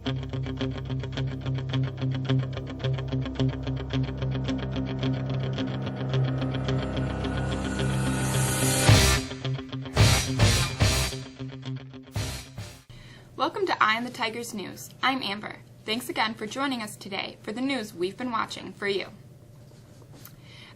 Welcome to Eye on the Tigers News. I'm Amber. Thanks again for joining us today for the news we've been watching for you.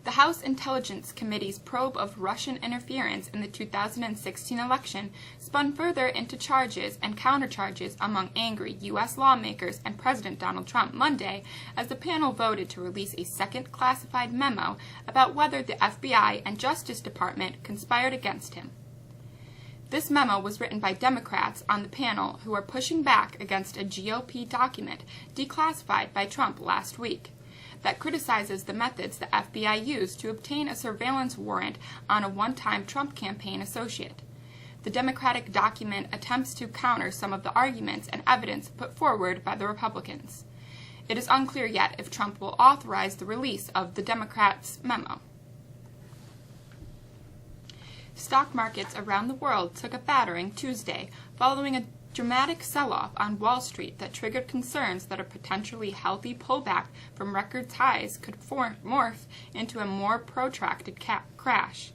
The House Intelligence Committee's probe of Russian interference in the 2016 election spun further into charges and countercharges among angry U.S. lawmakers and President Donald Trump Monday as the panel voted to release a second classified memo about whether the FBI and Justice Department conspired against him. This memo was written by Democrats on the panel who are pushing back against a GOP document declassified by Trump last week that criticizes the methods the FBI used to obtain a surveillance warrant on a one-time Trump campaign associate. The Democratic document attempts to counter some of the arguments and evidence put forward by the Republicans. It is unclear yet if Trump will authorize the release of the Democrats' memo. Stock markets around the world took a battering Tuesday following a dramatic sell-off on Wall Street that triggered concerns that a potentially healthy pullback from record highs could morph into a more protracted crash.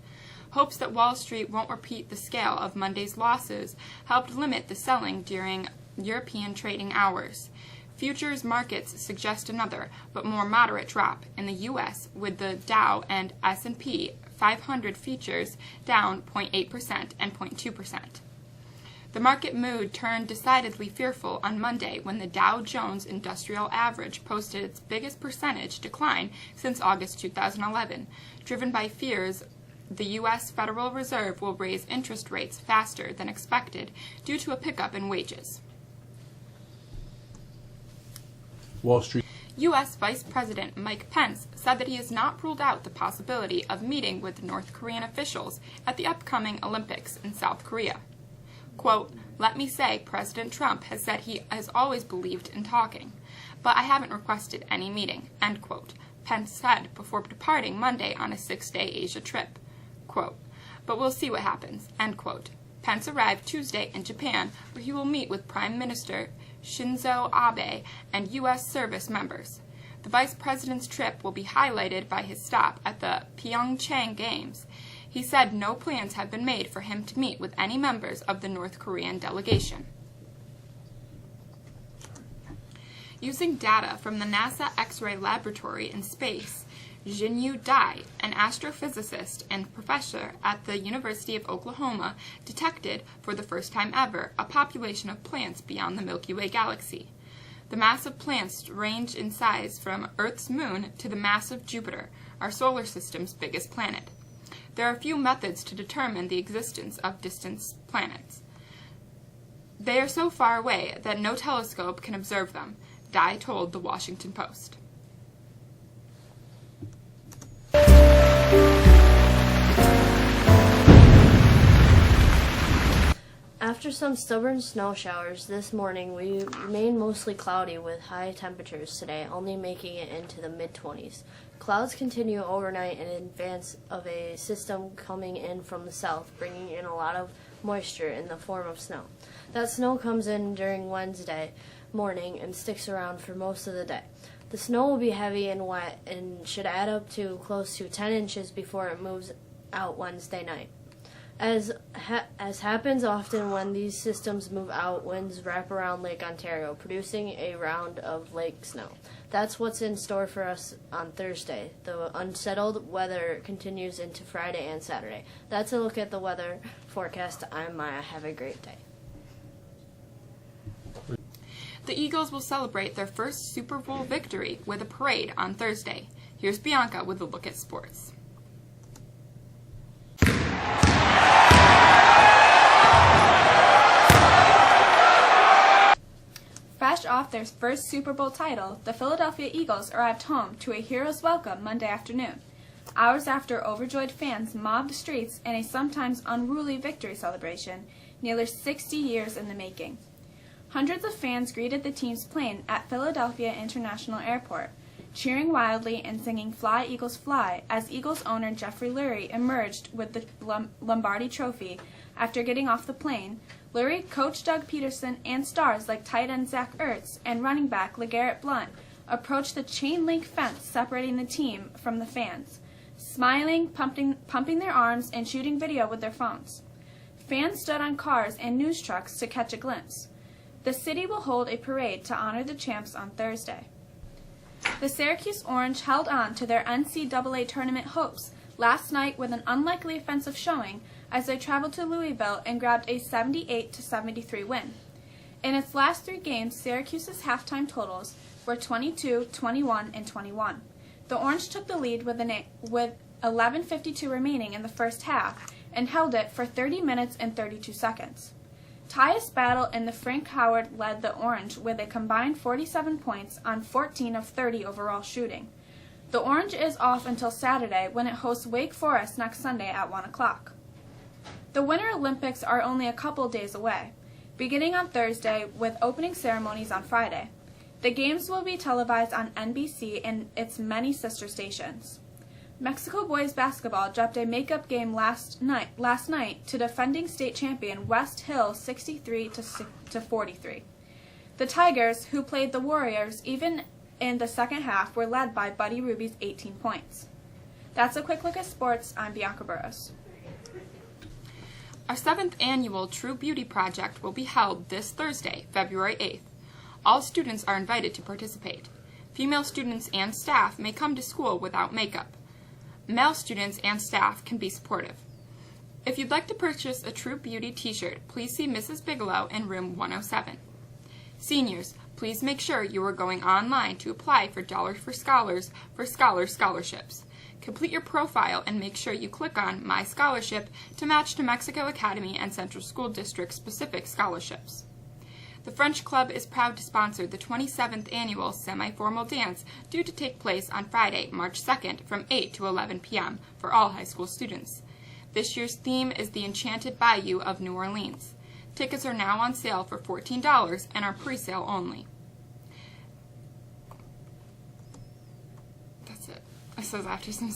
Hopes that Wall Street won't repeat the scale of Monday's losses helped limit the selling during European trading hours. Futures markets suggest another, but more moderate drop in the U.S., with the Dow and S&P 500 futures down 0.8% and 0.2%. The market mood turned decidedly fearful on Monday when the Dow Jones Industrial Average posted its biggest percentage decline since August 2011, driven by fears the U.S. Federal Reserve will raise interest rates faster than expected due to a pickup in wages. Wall Street. U.S. Vice President Mike Pence said that he has not ruled out the possibility of meeting with North Korean officials at the upcoming Olympics in South Korea. Quote, "Let me say, President Trump has said he has always believed in talking, but I haven't requested any meeting," end quote, Pence said before departing Monday on a 6-day Asia trip. Quote, "But we'll see what happens," end quote. Pence arrived Tuesday in Japan, where he will meet with Prime Minister Shinzo Abe and U.S. service members. The vice president's trip will be highlighted by his stop at the Pyeongchang Games. He said no plans have been made for him to meet with any members of the North Korean delegation. Using data from the NASA X-ray laboratory in space, Jinyu Dai, an astrophysicist and professor at the University of Oklahoma, detected, for the first time ever, a population of plants beyond the Milky Way galaxy. The massive plants range in size from Earth's moon to the massive Jupiter, our solar system's biggest planet. There are few methods to determine the existence of distant planets. They are so far away that no telescope can observe them, Dai told the Washington Post. After some stubborn snow showers this morning, we remain mostly cloudy with high temperatures today, only making it into the mid-20s. Clouds continue overnight in advance of a system coming in from the south, bringing in a lot of moisture in the form of snow. That snow comes in during Wednesday morning and sticks around for most of the day. The snow will be heavy and wet and should add up to close to 10 inches before it moves out Wednesday night. As happens often when these systems move out, winds wrap around Lake Ontario, producing a round of lake snow. That's what's in store for us on Thursday. The unsettled weather continues into Friday and Saturday. That's a look at the weather forecast. I'm Maya. Have a great day. The Eagles will celebrate their first Super Bowl victory with a parade on Thursday. Here's Bianca with a look at sports. Fresh off their first Super Bowl title, the Philadelphia Eagles arrived home to a hero's welcome Monday afternoon, hours after overjoyed fans mobbed the streets in a sometimes unruly victory celebration, nearly 60 years in the making. Hundreds of fans greeted the team's plane at Philadelphia International Airport, cheering wildly and singing "Fly, Eagles, Fly" as Eagles owner Jeffrey Lurie emerged with the Lombardi Trophy After getting off the plane, Lurie, coach Doug Peterson, and stars like tight end Zach Ertz and running back LeGarrette Blount approached the chain-link fence separating the team from the fans, smiling, pumping their arms, and shooting video with their phones. Fans stood on cars and news trucks to catch a glimpse. The city will hold a parade to honor the champs on Thursday. The Syracuse Orange held on to their NCAA tournament hopes last night with an unlikely offensive showing as they traveled to Louisville and grabbed a 78-73 win. In its last 3 games, Syracuse's halftime totals were 22, 21, and 21. The Orange took the lead with 11:52 remaining in the first half and held it for 30 minutes and 32 seconds. Tyus Battle and the Frank Howard led the Orange with a combined 47 points on 14 of 30 overall shooting. The Orange is off until Saturday when it hosts Wake Forest next Sunday at 1 o'clock. The Winter Olympics are only a couple days away, beginning on Thursday with opening ceremonies on Friday. The games will be televised on NBC and its many sister stations. Mexico boys basketball dropped a makeup game last night to defending state champion West Hill 63-43. The Tigers, who played the Warriors even in the second half, were led by Buddy Ruby's 18 points. That's a quick look at sports. I'm Bianca Burrows. Our 7th annual True Beauty Project will be held this Thursday, February 8th. All students are invited to participate. Female students and staff may come to school without makeup. Male students and staff can be supportive. If you'd like to purchase a True Beauty t-shirt, please see Mrs. Bigelow in room 107. Seniors, please make sure you are going online to apply for Dollars for Scholars for Scholars Scholarships. Complete your profile and make sure you click on My Scholarship to match to Mexico Academy and Central School District specific scholarships. The French Club is proud to sponsor the 27th annual semi-formal dance due to take place on Friday, March 2nd from 8 to 11 p.m. for all high school students. This year's theme is the Enchanted Bayou of New Orleans. Tickets are now on sale for $14 and are pre-sale only. That's it. It says after some